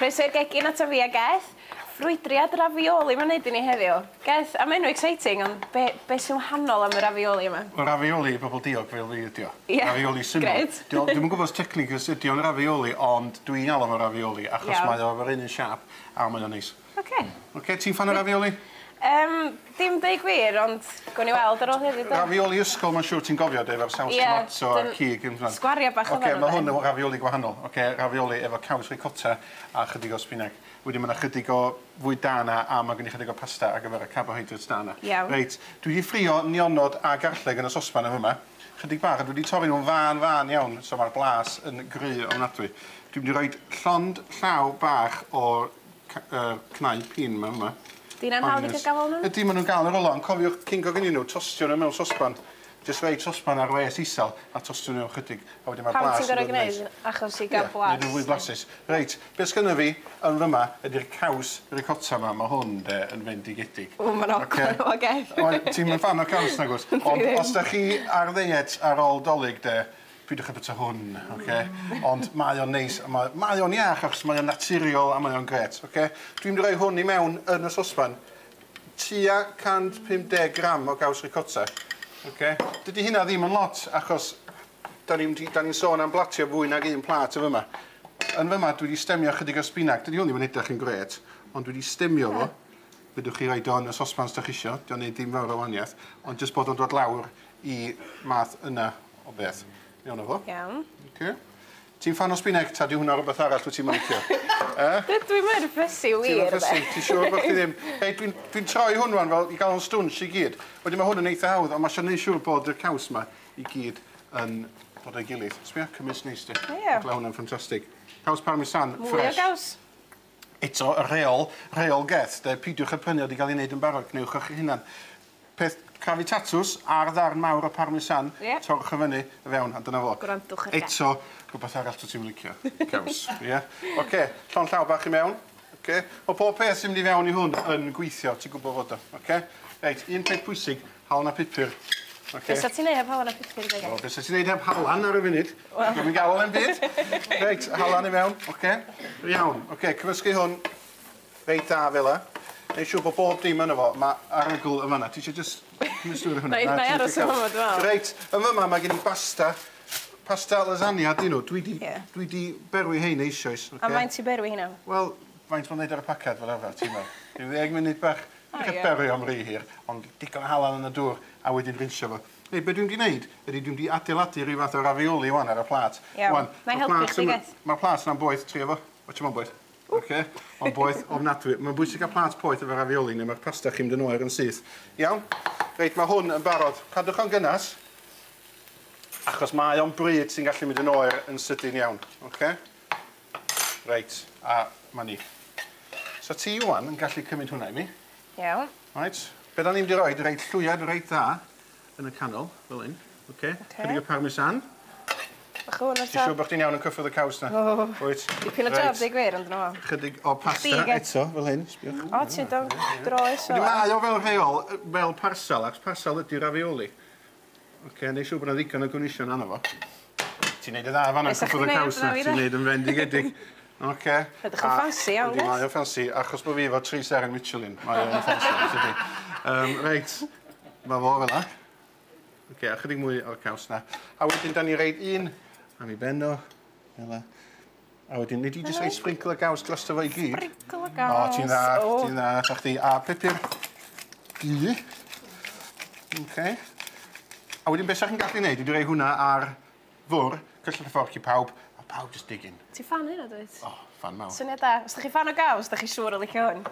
Croeso i'r gegin ato fi a Geth. Ffrwydriad rafioli mae'n neud i ni heddiw. Geth, am enw exciting, ond be sy'n wahanol am y rafioli yma? Wel, rafioli bobl diog fel fi ydi o. Ie, rafioli syml. gret. Dwi'n gwybod os technicus ydi o'n rafioli, ond dwi'n alw am y rafioli, achos mae o efo'r un siap a mae o'n neis. Oce. Oce, ti'n fan o rafioli? Dim dweud gwir, ond gwn i weld ar ôl heddiw. Rafioli ysgol, mae'n siŵr ti'n gofio, efo'r saws tomato a cig. Sgwaria bach o fan. Mae hwn yn rafioli gwahanol. Rafioli efo caws ricotta a chydig o spinach. Wedyn mae yna chydig o fwyd dana a mae gen i chydig o pasta ar gyfer y carbohydrates dana. Reit, dwi wedi ffrio nionod a garlleg yn y sosban yma. Chydig bach, a dwi wedi torri nhw'n fan iawn, so mae'r blas yn gry ofnadwy. Dwi wedi rhoi llond llaw bach o cnau pin yma. Di'n anhawdd i gael nhw? Ydy, maen nhw'n gael yr ola, ond cofiwch cyn Coginio nhw, tostio nhw mewn sosban. Jyst rhaid sosban ar wes isel a tostio nhw chydig. Pam ti'n gorau gwneud achos i gael blas? Ie, fwy blasus. Reit, beth sgynna fi yn fyma ydy'r caws ricotta yma, mae hwn yn fendigedig. O, mae'n ochr o Geth. Ti'n mynd fan o caws na gwrs. Ond os da chi ar ddeiet ar ôl dolyg pwydwch y bita hwn, ond mae o'n neis, mae o'n iach achos mae o'n naturiol a mae o'n gret, Dwi'n rhoi hwn i mewn yn y sosban, tua 150 gram o gaws ricotta, Dydy hynna ddim yn lot achos da ni'n sôn am blatio fwy nag un plat o fyma. Yn fyma dwi wedi stemio chydig o spinach, dydy hwn ddim yn edrych yn gret, ond dwi wedi stemio fo, bydwch chi roi o'n y sosban os da chi isio, di'n neud dim fawr o waniaeth, ond jyst bod o'n dod lawr i math yna o beth. Iawn o fo. Iawn. Ti'n fan o spinach ta, di hwnna rhywbeth arall wyt ti'n mylicio? Dwi'n mynd ffysu wir, de. Ti'n siŵr bod chi ddim? Dwi'n troi hwn rwan fel i gael o'n stwnsh i gyd. Wedyn mae hwn yn eitha hawdd, ond mae eisiau gwneud siŵr bod y caws yma i gyd yn dod o'i gilydd. Sbia, cymys neis di. Ie. Mae hwnna'n ffantastig. Caws parmesan, ffres. Mwy o gaws? Eto, y reol Geth. Peidiwch y prynu wedi cael ei wneud yn barod, gnewch o'ch hynna'n. Peth crafi tatws ar ddarn mawr o parmesan, torch y fyny y fewn, a dyna fo. Gwrandwch ar Geth. Eto, rhywbeth arall ti'n licio, caws. Oce, llon llaw bach i mewn. O bob peth sy'n mynd i fewn i hwn yn gweithio, ti'n gwybod fod o. Reit, un peth pwysig, halen a pupur. Be sa ti'n neud heb halen a pupur? Be sa ti'n neud heb halen ar y funud? Dwi'n gael o'n byd. Reit, halen i mewn, Iawn, cymysgu hwn reit da fel e. Neu siŵr bod bob dim yna fo, mae arogl yn fanna. Ti eisiau just cymysgwyr hwnna? Na i aros yn hwnna, dwi'n meddwl. Reit, yn fyma mae gen i pasta lasagna dyn nhw. Dwi di berwi hein eisoes. A ma'n ti berwi hynna? Wel, faint fo'n neud ar y pacad fel arfer, ti'n meddwl. 10 munud bach. Dwi'n berwi am rhy hir, ond digon halan yn y dŵr a wedyn rinsio fo. Be dwi'n di wneud ydy dwi'n di adeiladu rhyw fath o ravioli wan ar y plat. Iawn, na i helpu chdi Geth. Mae'r plat yna'n boeth, trio fo. Watch ma'n boeth. Ond boeth ofnadwy. Mae'n bwysig cael plat poeth efo ravioli neu mae'r pasta chi'n mynd yn oer yn syth. Iawn? Reit, mae hwn yn barod. Cadwch o'n gynnas. Achos mae o'n bryd sy'n gallu mynd yn oer yn sydyn iawn. Reit, a ma ni. So ti wan yn gallu cymryd hwnna i mi. Iawn. Reit. Be da ni'n mynd i roi? Reit llwyad reit dda yn y canol, fel un. Chydig o parmesan. Bach o hwn Ti'n siŵr bod chdi'n iawn yn cyffwrdd y caws na? Dipyn o job di gwir, ond yna. Chydig o pasta eto, fel hyn. O, ti'n dro eso. Mae o fel rheol, fel parsel, ac parsel ydi ravioli. Neu siŵr bod yna ddigon o gwnishon anna fo. Ti'n neud y dda fanna cyffwrdd y caws na, ti'n neud yn fendigedig. Ydych yn ffansi iawn, Geth? Mae o'n ffansi, achos bod fi efo 3 seren Michelin. Mae o'n ffansi, Reit, mae fo fel la. A chydig mwy o'r caws na. A wedyn, da ni reid un am i benno. A wedyn, nid i jyst reid sprinkle y gaws drosto fo i gyd. Sprinkle y gaws. O, ti'n dda, sa chdi. A pupur. Gy. A wedyn, beth sa chi'n gallu gwneud? Dwi'n rhoi hwnna ar fwr, cyllid y fforc i pawb, a pawb just digin. Ti'n fan hynna, dweud? O, fan mawr. Syniad da. Os da chi fan o gaws, da chi siŵr o licio hwn?